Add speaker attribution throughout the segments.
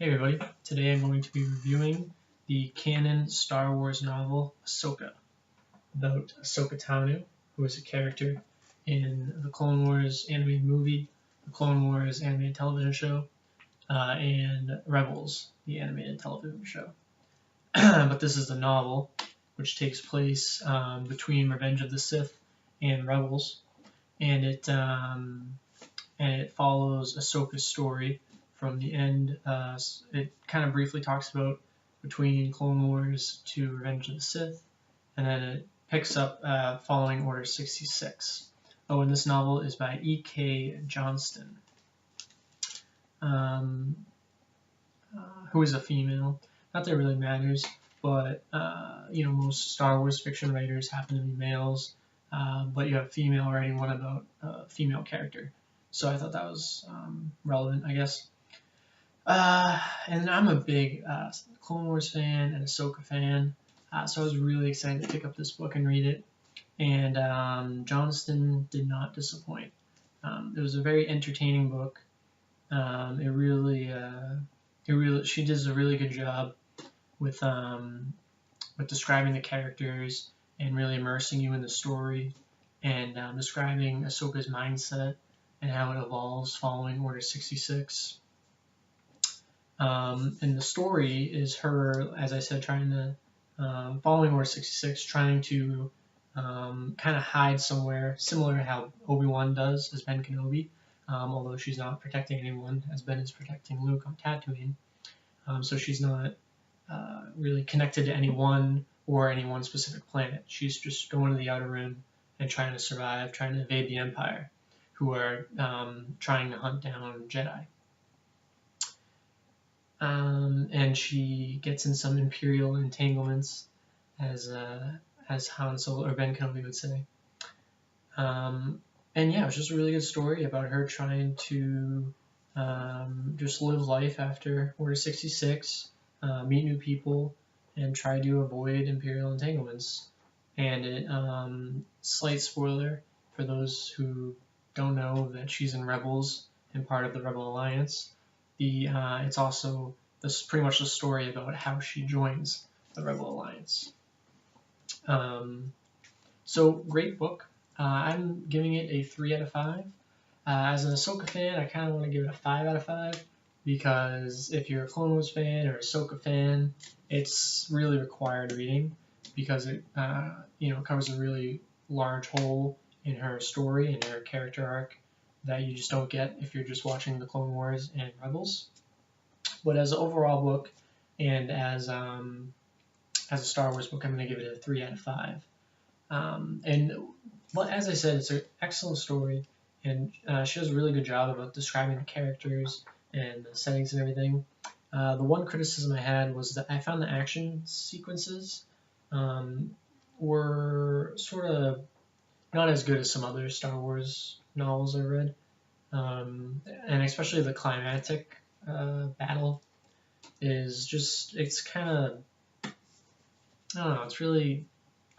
Speaker 1: Hey everybody, today I'm going to be reviewing the canon Star Wars novel Ahsoka, about Ahsoka Tano, who is a character in the Clone Wars animated movie, the Clone Wars animated television show, and Rebels, the animated television show. But this is the novel, which takes place between Revenge of the Sith and Rebels, and it follows Ahsoka's story from the end. It kind of briefly talks about between Clone Wars to Revenge of the Sith, and then it picks up following Order 66. Oh, and this novel is by E.K. Johnston, who is a female. Not that it really matters, but most Star Wars fiction writers happen to be males, but you have a female writing one about a female character. So I thought that was relevant, I guess. And I'm a big Clone Wars fan and Ahsoka fan, so I was really excited to pick up this book and read it. And Johnston did not disappoint. It was a very entertaining book. She does a really good job with describing the characters and really immersing you in the story, and describing Ahsoka's mindset and how it evolves following Order 66. And the story is her, as I said, trying to, following Order 66, trying to kind of hide somewhere, similar to how Obi-Wan does as Ben Kenobi, although she's not protecting anyone, as Ben is protecting Luke on Tatooine. So she's not really connected to anyone or any one specific planet. She's just going to the Outer Rim and trying to survive, trying to evade the Empire, who are trying to hunt down Jedi. And she gets in some Imperial entanglements, as Han Solo or Ben Kenobi would say. And yeah, it was just a really good story about her trying to just live life after Order 66, meet new people, and try to avoid Imperial entanglements. And it, slight spoiler for those who don't know that she's in Rebels and part of the Rebel Alliance. It's also pretty much the story about how she joins the Rebel Alliance. So great book. I'm giving it a 3 out of 5. As an Ahsoka fan, I kind of want to give it a 5 out of 5, because if you're a Clone Wars fan or Ahsoka fan, it's really required reading, because it covers a really large hole in her story and her character arc that you just don't get if you're just watching the Clone Wars and Rebels. But as an overall book and as a Star Wars book, I'm going to give it a 3 out of 5. But as I said, it's an excellent story, and she does a really good job about describing the characters and the settings and everything. The one criticism I had was that I found the action sequences were sort of not as good as some other Star Wars novels I read, and especially the climactic battle is just, it's kind of, I don't know, it's really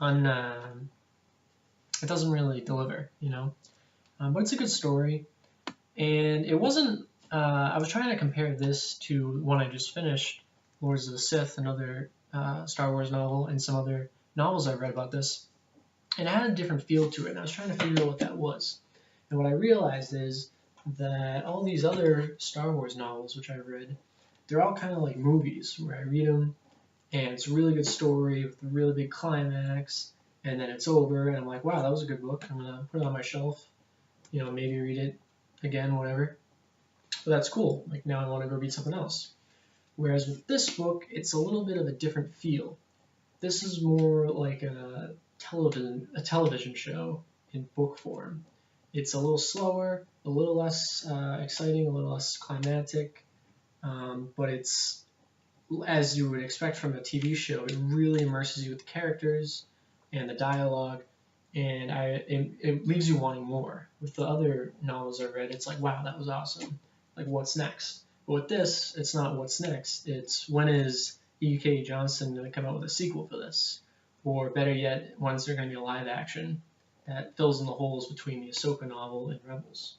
Speaker 1: it doesn't really deliver, but it's a good story. And it wasn't, I was trying to compare this to one I just finished, Lords of the Sith, another Star Wars novel, and some other novels I've read about this. And it had a different feel to it, and I was trying to figure out what that was. And what I realized is that all these other Star Wars novels, which I've read, they're all kind of like movies, where I read them, and it's a really good story with a really big climax, and then it's over, and I'm like, wow, that was a good book. I'm going to put it on my shelf, maybe read it again, whatever. But that's cool. Like, now I want to go read something else. Whereas with this book, it's a little bit of a different feel. This is more like a television show in book form. It's a little slower, a little less exciting, a little less climactic, but it's, as you would expect from a TV show, it really immerses you with the characters and the dialogue, and it leaves you wanting more. With the other novels I read, it's like, wow, that was awesome. Like, what's next? But with this, it's not what's next. It's, when is E.K. Johnston going to come out with a sequel for this? Or better yet, when's there going to be a live action that fills in the holes between the Ahsoka novel and Rebels?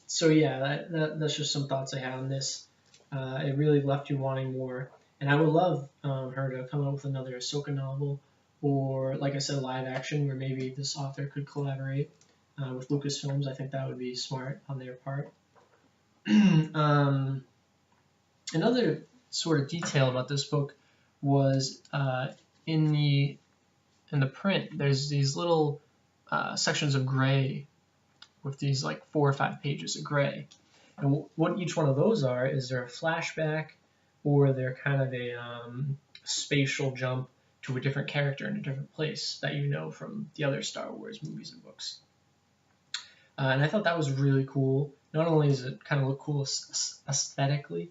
Speaker 1: So yeah, that's just some thoughts I had on this. It really left you wanting more, and I would love her to come out with another Ahsoka novel, or like I said, live action, where maybe this author could collaborate with Lucasfilms. I think that would be smart on their part. Another sort of detail about this book was in the in the print. There's these little sections of gray with these like 4 or 5 pages of gray. And what each one of those are is they're a flashback or they're kind of a spatial jump to a different character in a different place that you know from the other Star Wars movies and books. And I thought that was really cool. Not only does it kind of look cool aesthetically,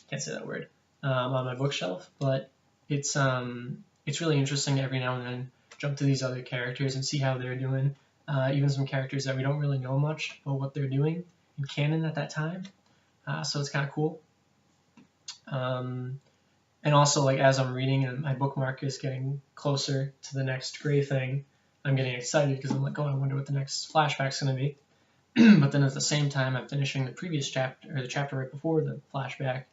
Speaker 1: can't say that word, on my bookshelf, but it's really interesting every now and then jump to these other characters and see how they're doing. Even some characters that we don't really know much about what they're doing in canon at that time. So it's kind of cool. And also, like as I'm reading and my bookmark is getting closer to the next gray thing, I'm getting excited because I'm like, oh, I wonder what the next flashback's going to be. But then at the same time, I'm finishing the previous chapter, or the chapter right before the flashback,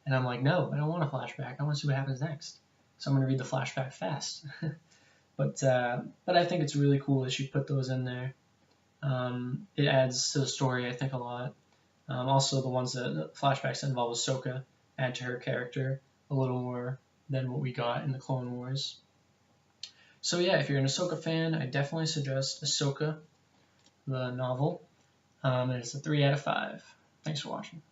Speaker 1: and I'm like, no, I don't want a flashback. I want to see what happens next. So I'm going to read the flashback fast. But I think it's really cool that she put those in there. It adds to the story, I think, a lot. Also, the ones the flashbacks that involve Ahsoka add to her character a little more than what we got in the Clone Wars. So yeah, if you're an Ahsoka fan, I definitely suggest Ahsoka, the novel. And it's a 3 out of 5. Thanks for watching.